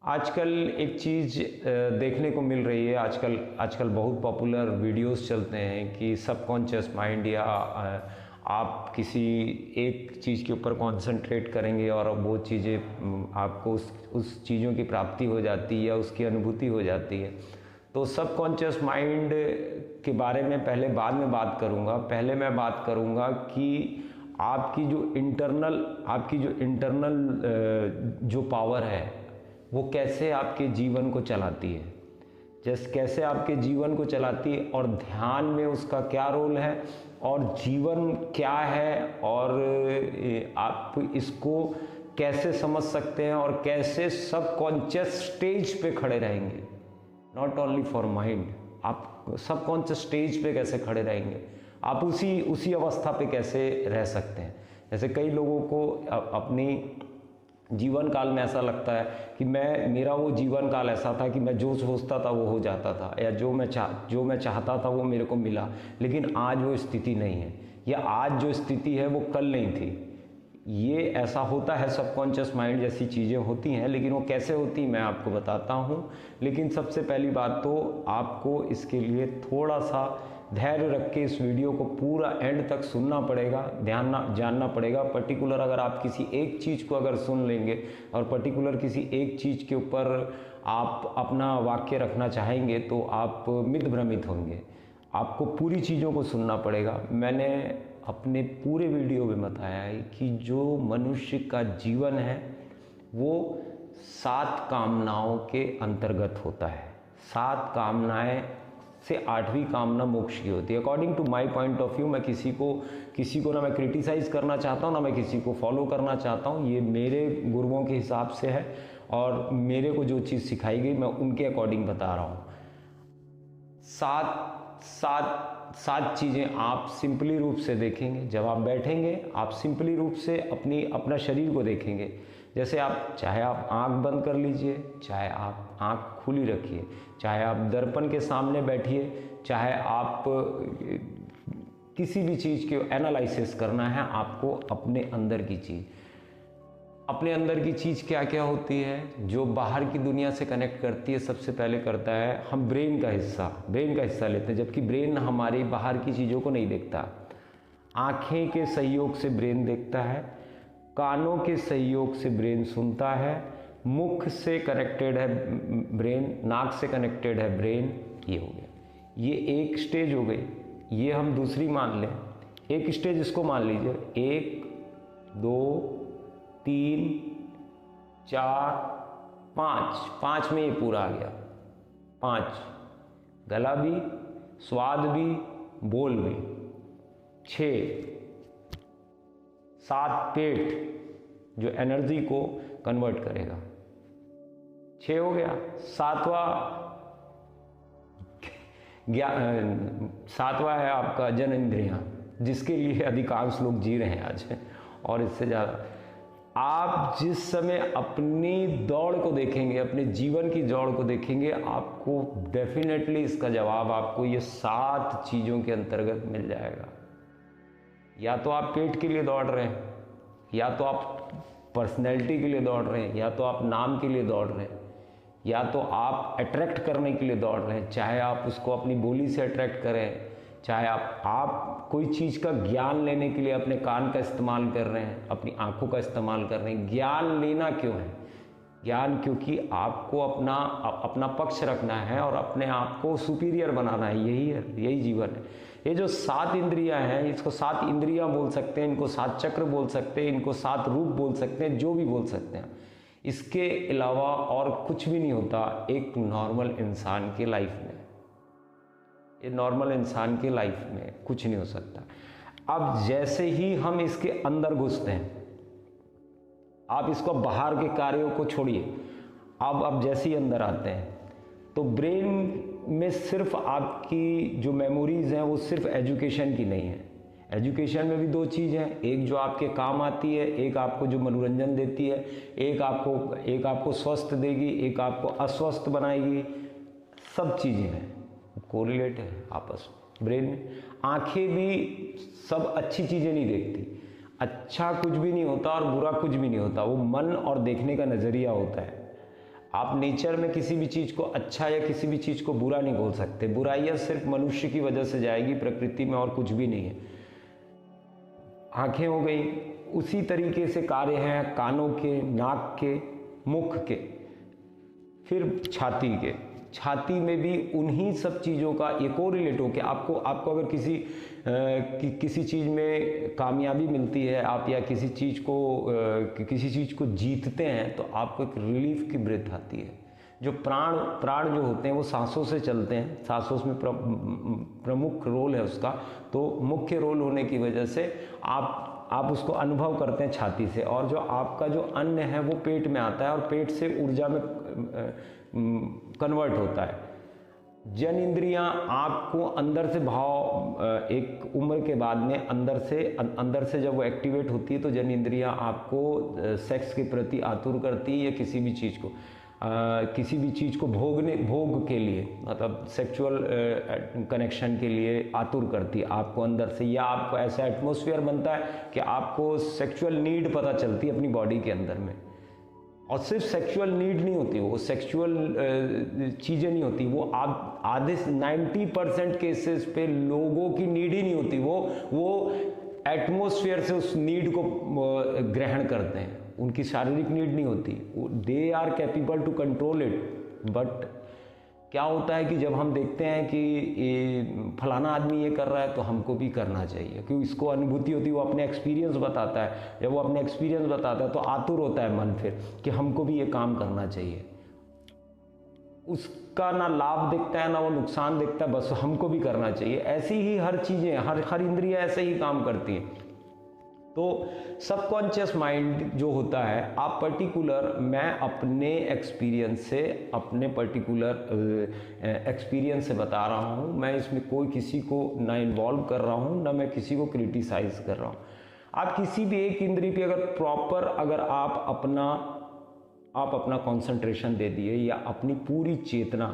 आजकल एक चीज़ देखने को मिल रही है। आजकल बहुत पॉपुलर वीडियोस चलते हैं कि सबकॉन्शियस माइंड या आप किसी एक चीज़ के ऊपर कंसंट्रेट करेंगे और वो चीज़ें आपको उस चीज़ों की प्राप्ति हो जाती है या उसकी अनुभूति हो जाती है। तो सबकॉन्शियस माइंड के बारे में बाद में बात करूँगा। पहले मैं बात करूँगा कि आपकी जो इंटरनल जो पावर है वो कैसे आपके जीवन को चलाती है, कैसे आपके जीवन को चलाती है और ध्यान में उसका क्या रोल है और जीवन क्या है और आप इसको कैसे समझ सकते हैं और कैसे सबकॉन्शियस स्टेज पे खड़े रहेंगे। नॉट ओनली फॉर माइंड, आप सबकॉन्शियस स्टेज पे कैसे खड़े रहेंगे, आप उसी अवस्था पे कैसे रह सकते हैं। जैसे कई लोगों को अपनी जीवन काल में ऐसा लगता है कि मेरा वो जीवन काल ऐसा था कि मैं जो सोचता था वो हो जाता था या जो मैं चाहता था वो मेरे को मिला, लेकिन आज वो स्थिति नहीं है, या आज जो स्थिति है वो कल नहीं थी। ये ऐसा होता है, सबकॉन्शियस माइंड जैसी चीज़ें होती हैं, लेकिन वो कैसे होती मैं आपको बताता हूँ। लेकिन सबसे पहली बात तो आपको इसके लिए थोड़ा सा धैर्य रख के इस वीडियो को पूरा एंड तक सुनना पड़ेगा, जानना पड़ेगा। पर्टिकुलर अगर आप किसी एक चीज़ को अगर सुन लेंगे और पर्टिकुलर किसी एक चीज़ के ऊपर आप अपना वाक्य रखना चाहेंगे तो आप मित भ्रमित होंगे। आपको पूरी चीज़ों को सुनना पड़ेगा। मैंने अपने पूरे वीडियो में बताया है कि जो मनुष्य का जीवन है वो 7 कामनाओं के अंतर्गत होता है। 7 कामनाएं से 8वीं कामना मोक्ष की होती है। According to my point of view, मैं किसी को ना मैं क्रिटिसाइज़ करना चाहता हूँ ना मैं किसी को फॉलो करना चाहता हूँ। ये मेरे गुरुओं के हिसाब से है और मेरे को जो चीज़ सिखाई गई मैं उनके अकॉर्डिंग बता रहा हूँ। सात चीज़ें आप सिंपली रूप से देखेंगे। जब आप बैठेंगे आप सिंपली रूप से अपना शरीर को देखेंगे। जैसे चाहे आप आंख बंद कर लीजिए, चाहे आप आंख खुली रखिए, चाहे आप दर्पण के सामने बैठिए, चाहे आप किसी भी चीज़ के एनालिसिस करना है आपको अपने अंदर की चीज़। अपने अंदर की चीज़ क्या क्या होती है जो बाहर की दुनिया से कनेक्ट करती है, सबसे पहले करता है हम ब्रेन का हिस्सा लेते हैं, जबकि ब्रेन हमारी बाहर की चीज़ों को नहीं देखता। आँखें के सहयोग से ब्रेन देखता है, कानों के सहयोग से ब्रेन सुनता है, मुख से कनेक्टेड है ब्रेन, नाक से कनेक्टेड है ब्रेन। ये हो गया, ये एक स्टेज हो गई। ये हम दूसरी मान लें, एक स्टेज इसको मान लीजिए। 1 2 3 4 5 में ये पूरा आ गया। 5 गला भी, स्वाद भी, बोल भी। 6 7 पेट जो एनर्जी को कन्वर्ट करेगा। 6 हो गया। 7वां है आपका जन इंद्रियां, जिसके लिए अधिकांश लोग जी रहे हैं आज, और इससे ज़्यादा। आप जिस समय अपनी दौड़ को देखेंगे, अपने जीवन की दौड़ को देखेंगे, आपको डेफिनेटली इसका जवाब आपको ये 7 चीज़ों के अंतर्गत मिल जाएगा। या तो आप पेट के लिए दौड़ रहे हैं, या तो आप पर्सनैलिटी के लिए दौड़ रहे हैं, या तो आप नाम के लिए दौड़ रहे हैं, या तो आप अट्रैक्ट करने के लिए दौड़ रहे हैं। चाहे आप उसको अपनी बोली से अट्रैक्ट करें, चाहे आप कोई चीज़ का ज्ञान लेने के लिए अपने कान का इस्तेमाल कर रहे हैं, अपनी आंखों का इस्तेमाल कर रहे हैं। ज्ञान लेना क्यों है? ज्ञान क्योंकि आपको अपना पक्ष रखना है और अपने आप को सुपीरियर बनाना है। यही जीवन है। ये जो 7 इंद्रियां हैं, इसको 7 इंद्रियां बोल सकते हैं, इनको 7 चक्र बोल सकते हैं, इनको 7 रूप बोल सकते हैं, जो भी बोल सकते हैं। इसके अलावा और कुछ भी नहीं होता एक नॉर्मल इंसान की लाइफ में। ये नॉर्मल इंसान की लाइफ में कुछ नहीं हो सकता। अब जैसे ही हम इसके अंदर घुसते हैं, आप इसको बाहर के कार्यों को छोड़िए, अब जैसे ही अंदर आते हैं तो ब्रेन में सिर्फ आपकी जो मेमोरीज हैं वो सिर्फ एजुकेशन की नहीं है। एजुकेशन में भी 2 चीज़ हैं, एक जो आपके काम आती है, एक आपको जो मनोरंजन देती है, एक आपको स्वस्थ देगी, एक आपको अस्वस्थ बनाएगी। सब चीज़ें हैं, कोरिलेट है आपस में ब्रेन में। आंखें भी सब अच्छी चीज़ें नहीं देखती, अच्छा कुछ भी नहीं होता और बुरा कुछ भी नहीं होता, वो मन और देखने का नज़रिया होता है। आप नेचर में किसी भी चीज़ को अच्छा या किसी भी चीज़ को बुरा नहीं बोल सकते। बुराइयाँ सिर्फ मनुष्य की वजह से जाएगी, प्रकृति में और कुछ भी नहीं है। आंखें हो गई, उसी तरीके से कार्य हैं कानों के, नाक के, मुख के, फिर छाती के। छाती में भी उन्हीं सब चीज़ों का एक और रिलेट हो के आपको अगर किसी चीज़ में कामयाबी मिलती है, आप या किसी चीज़ को जीतते हैं, तो आपको एक रिलीफ की ब्रेथ आती है। जो प्राण जो होते हैं वो सांसों से चलते हैं, सांसों में प्रमुख रोल है उसका, तो मुख्य रोल होने की वजह से आप उसको अनुभव करते हैं छाती से। और जो आपका जो अन्न है वो पेट में आता है और पेट से ऊर्जा में कन्वर्ट होता है। जन इंद्रियां आपको अंदर से एक उम्र के बाद में अंदर से जब वो एक्टिवेट होती है, तो जन इंद्रियां आपको सेक्स के प्रति आतुर करती है या किसी भी चीज़ को भोग के लिए, मतलब सेक्सुअल कनेक्शन के लिए आतुर करती है आपको अंदर से। या आपको ऐसा एटमॉस्फेयर बनता है कि आपको सेक्सुअल नीड पता चलती है अपनी बॉडी के अंदर में। और सिर्फ सेक्सुअल नीड नहीं होती, वो सेक्सुअल चीज़ें नहीं होती, वो आप आधे 90% केसेस पे लोगों की नीड ही नहीं होती, वो एटमॉस्फेयर से उस नीड को ग्रहण करते हैं। उनकी शारीरिक नीड नहीं होती, they are capable to control it. But क्या होता है कि जब हम देखते हैं कि फलाना आदमी ये कर रहा है तो हमको भी करना चाहिए, क्योंकि इसको अनुभूति होती है, वो अपने एक्सपीरियंस बताता है। जब वो अपने एक्सपीरियंस बताता है तो आतुर होता है मन फिर कि हमको भी ये काम करना चाहिए। उसका ना लाभ दिखता है ना वो नुकसान दिखता है, बस हमको भी करना चाहिए। ऐसी ही हर चीज़ें, हर इंद्रियां ऐसे ही काम करती हैं। तो सबकॉन्शियस माइंड जो होता है, आप मैं अपने एक्सपीरियंस से, अपने पर्टिकुलर एक्सपीरियंस से बता रहा हूँ। मैं इसमें कोई किसी को ना इन्वॉल्व कर रहा हूँ, ना मैं किसी को क्रिटिसाइज कर रहा हूँ। आप किसी भी एक इंद्रिय पे अगर आप अपना कंसंट्रेशन दे दिए या अपनी पूरी चेतना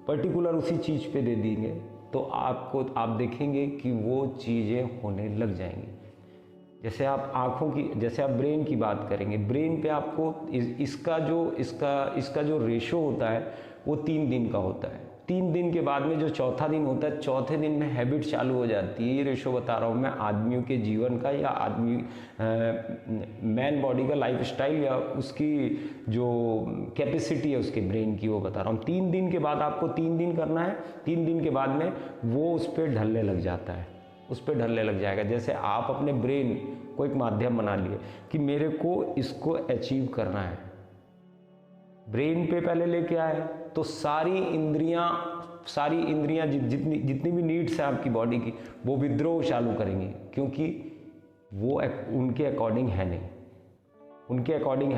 पर्टिकुलर उसी चीज़ पे दे देंगे, तो आप देखेंगे कि वो चीज़ें होने लग जाएंगी। जैसे आप ब्रेन की बात करेंगे, ब्रेन पे आपको इसका जो रेशो होता है वो 3 दिन का होता है। 3 दिन के बाद में जो चौथा दिन होता है, चौथे दिन में हैबिट चालू हो जाती है। ये रेशो बता रहा हूँ मैं आदमियों के जीवन का, या मैन बॉडी का लाइफस्टाइल, या उसकी जो कैपेसिटी है उसके ब्रेन की, वो बता रहा हूँ। 3 दिन के बाद आपको 3 दिन करना है। 3 दिन के बाद में वो उस पर ढलने लग जाता है, उस पर ढलने लग जाएगा। जैसे आप अपने ब्रेन को एक माध्यम बना लिए कि मेरे को इसको अचीव करना है, ब्रेन पे पहले लेके आए, तो सारी इंद्रियां जितनी भी नीड्स है आपकी बॉडी की, वो विद्रोह चालू करेंगी, क्योंकि वो उनके अकॉर्डिंग है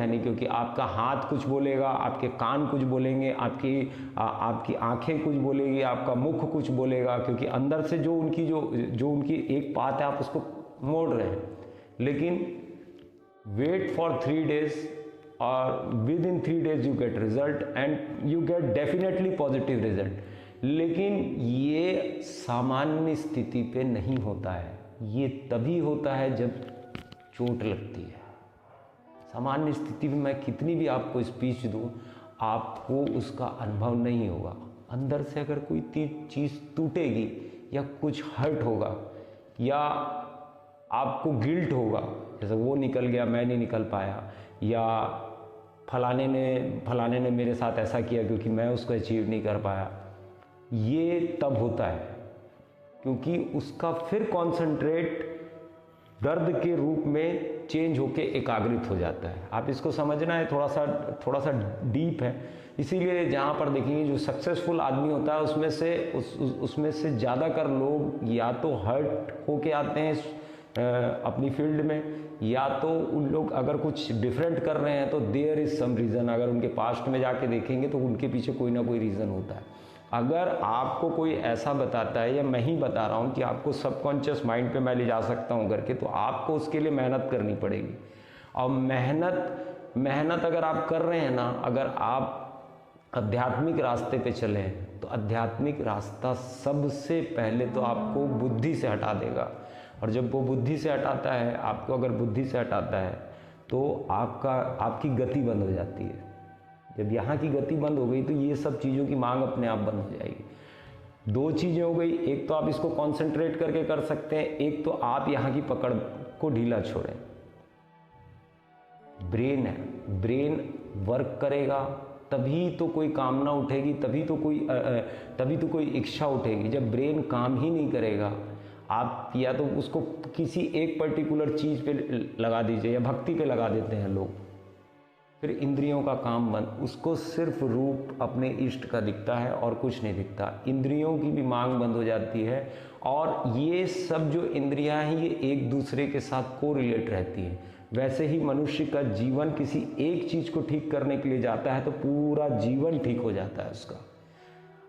नहीं, क्योंकि आपका हाथ कुछ बोलेगा, आपके कान कुछ बोलेंगे, आपकी आंखें कुछ बोलेगी, आपका मुख कुछ बोलेगा, क्योंकि अंदर से जो उनकी एक बात है आप उसको मोड़ रहे हैं। लेकिन वेट फॉर 3 days और with in 3 days you get result, and you get definitely positive result. लेकिन ये सामान्य स्थिति पे नहीं होता है, ये तभी होता है जब चोट लगती है। सामान्य स्थिति में मैं कितनी भी आपको स्पीच दूं, आपको उसका अनुभव नहीं होगा। अंदर से अगर कोई चीज़ टूटेगी या कुछ हर्ट होगा या आपको गिल्ट होगा, जैसे वो निकल गया मैं नहीं निकल पाया, या फलाने ने मेरे साथ ऐसा किया क्योंकि मैं उसको अचीव नहीं कर पाया, ये तब होता है क्योंकि उसका फिर कॉन्सेंट्रेट दर्द के रूप में चेंज होके एकाग्रित हो जाता है। आप इसको समझना है, थोड़ा सा डीप है। इसीलिए जहाँ पर देखेंगे जो सक्सेसफुल आदमी होता है उसमें से ज़्यादातर लोग या तो हर्ट होके आते हैं अपनी फील्ड में, या तो उन लोग अगर कुछ डिफरेंट कर रहे हैं तो देयर इज़ सम रीज़न। अगर उनके पास्ट में जाके देखेंगे तो उनके पीछे कोई ना कोई रीज़न होता है। अगर आपको कोई ऐसा बताता है, या मैं ही बता रहा हूँ कि आपको सबकॉन्शियस माइंड पे मैं ले जा सकता हूँ करके, तो आपको उसके लिए मेहनत करनी पड़ेगी। और मेहनत अगर आप कर रहे हैं ना, अगर आप आध्यात्मिक रास्ते पे चले तो आध्यात्मिक रास्ता सबसे पहले तो आपको बुद्धि से हटा देगा, और जब वो बुद्धि से हटाता है, आपको अगर बुद्धि से हटाता है तो आपकी गति बंद हो जाती है। जब यहाँ की गति बंद हो गई तो ये सब चीज़ों की मांग अपने आप बंद हो जाएगी। दो चीज़ें हो गई, एक तो आप इसको कॉन्सेंट्रेट करके कर सकते हैं, एक तो आप यहाँ की पकड़ को ढीला छोड़ें। ब्रेन है, ब्रेन वर्क करेगा तभी तो कोई कामना उठेगी, तभी तो कोई इच्छा उठेगी। जब ब्रेन काम ही नहीं करेगा, आप या तो उसको किसी एक पर्टिकुलर चीज़ पे लगा दीजिए या भक्ति पे लगा देते हैं लोग, फिर इंद्रियों का काम बंद, उसको सिर्फ रूप अपने इष्ट का दिखता है और कुछ नहीं दिखता। इंद्रियों की भी मांग बंद हो जाती है और ये सब जो इंद्रियां हैं ये एक दूसरे के साथ कोरिलेट रहती है। वैसे ही मनुष्य का जीवन किसी एक चीज़ को ठीक करने के लिए जाता है तो पूरा जीवन ठीक हो जाता है उसका।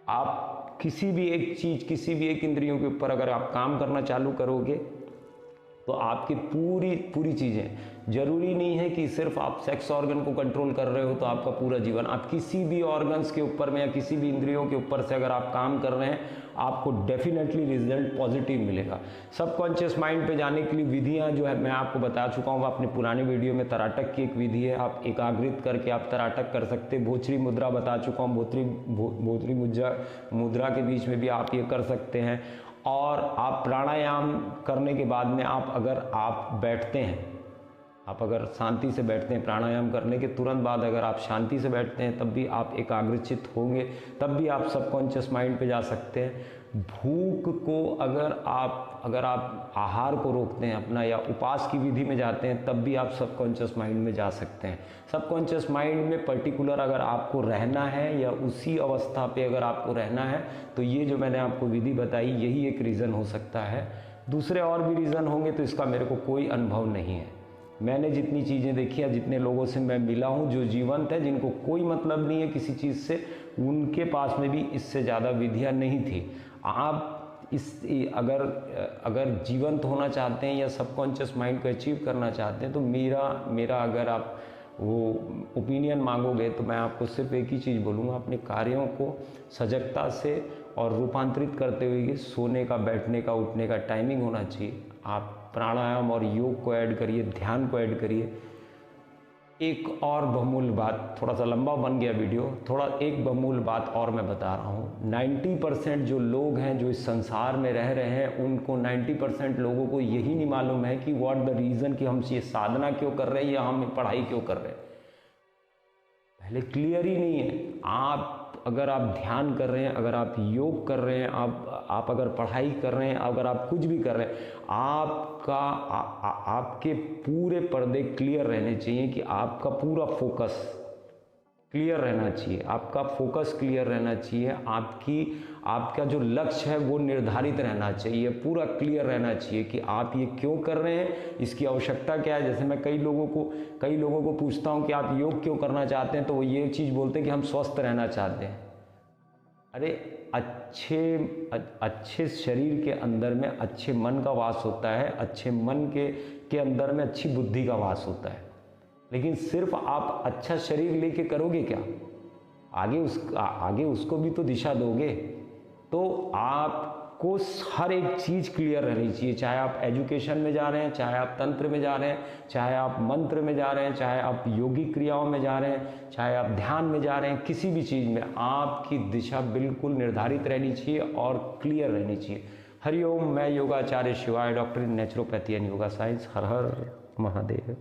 आप किसी भी एक चीज़, किसी भी एक इंद्रियों के ऊपर अगर आप काम करना चालू करोगे तो आपकी पूरी चीज़ें, जरूरी नहीं है कि सिर्फ आप सेक्स ऑर्गन को कंट्रोल कर रहे हो तो आपका पूरा जीवन, आप किसी भी ऑर्गन्स के ऊपर में या किसी भी इंद्रियों के ऊपर से अगर आप काम कर रहे हैं आपको डेफिनेटली रिजल्ट पॉजिटिव मिलेगा। सबकॉन्शियस माइंड पे जाने के लिए विधियां जो है मैं आपको बता चुका हूँ, अपने पुराने वीडियो में तराटक की एक विधि है, आप एकाग्रित करके आप तराटक कर सकते हैं। भोचरी मुद्रा बता चुका हूँ, भोचरी मुद्रा के बीच में भी आप ये कर सकते हैं। और आप प्राणायाम करने के बाद में आप बैठते हैं, आप अगर शांति से बैठते हैं, प्राणायाम करने के तुरंत बाद अगर आप शांति से बैठते हैं तब भी आप एकाग्रचित्त होंगे, तब भी आप सबकॉन्शियस माइंड पे जा सकते हैं। भूख को अगर आप आहार को रोकते हैं अपना या उपवास की विधि में जाते हैं तब भी आप सबकॉन्शियस माइंड में जा सकते हैं। सबकॉन्शियस माइंड में पर्टिकुलर अगर आपको रहना है या उसी अवस्था पे अगर आपको रहना है तो ये जो मैंने आपको विधि बताई यही एक रीज़न हो सकता है। दूसरे और भी रीज़न होंगे तो इसका मेरे को कोई अनुभव नहीं है। मैंने जितनी चीज़ें देखी हैं, जितने लोगों से मैं मिला हूँ जो जीवंत है, जिनको कोई मतलब नहीं है किसी चीज़ से, उनके पास में भी इससे ज़्यादा विधियाँ नहीं थी। आप अगर जीवंत होना चाहते हैं या सबकॉन्शियस माइंड को अचीव करना चाहते हैं तो मेरा अगर आप वो ओपिनियन मांगोगे तो मैं आपको सिर्फ एक ही चीज़ बोलूँगा, अपने कार्यों को सजगता से और रूपांतरित करते हुए सोने का, बैठने का, उठने का टाइमिंग होना चाहिए। आप प्राणायाम और योग को ऐड करिए, ध्यान को ऐड करिए। एक और बहुमूल्य बात, थोड़ा सा लंबा बन गया वीडियो, एक बहुमूल्य बात और मैं बता रहा हूँ। 90% जो लोग हैं जो इस संसार में रह रहे हैं उनको 90% लोगों को यही नहीं मालूम है कि व्हाट द रीज़न कि हम ये साधना क्यों कर रहे हैं या हम पढ़ाई क्यों कर रहे हैं। पहले क्लियर ही नहीं है। अगर आप ध्यान कर रहे हैं, अगर आप योग कर रहे हैं, आप अगर पढ़ाई कर रहे हैं, अगर आप कुछ भी कर रहे हैं, आपके पूरे पर्दे क्लियर रहने चाहिए कि आपका पूरा फोकस क्लियर रहना चाहिए, आपका फोकस क्लियर रहना चाहिए, आपका जो लक्ष्य है वो निर्धारित रहना चाहिए, पूरा क्लियर रहना चाहिए कि आप ये क्यों कर रहे हैं, इसकी आवश्यकता क्या है। जैसे मैं कई लोगों को पूछता हूँ कि आप योग क्यों करना चाहते हैं तो वो ये चीज़ बोलते हैं कि हम स्वस्थ रहना चाहते हैं। अरे अच्छे शरीर के अंदर में अच्छे मन का वास होता है, अच्छे मन के अंदर में अच्छी बुद्धि का वास होता है। लेकिन सिर्फ आप अच्छा शरीर लेके करोगे क्या, आगे उसको भी तो दिशा दोगे। तो आपको हर एक चीज़ क्लियर रहनी चाहिए, चाहे आप एजुकेशन में जा रहे हैं, चाहे आप तंत्र में जा रहे हैं, चाहे आप मंत्र में जा रहे हैं, चाहे आप योगिक क्रियाओं में जा रहे हैं, चाहे आप ध्यान में जा रहे हैं, किसी भी चीज़ में आपकी दिशा बिल्कुल निर्धारित रहनी चाहिए और क्लियर रहनी चाहिए। हरिओम। मैं योगाचार्य शिवाय, doctor in naturopathy and yoga science. Her her Mahadev.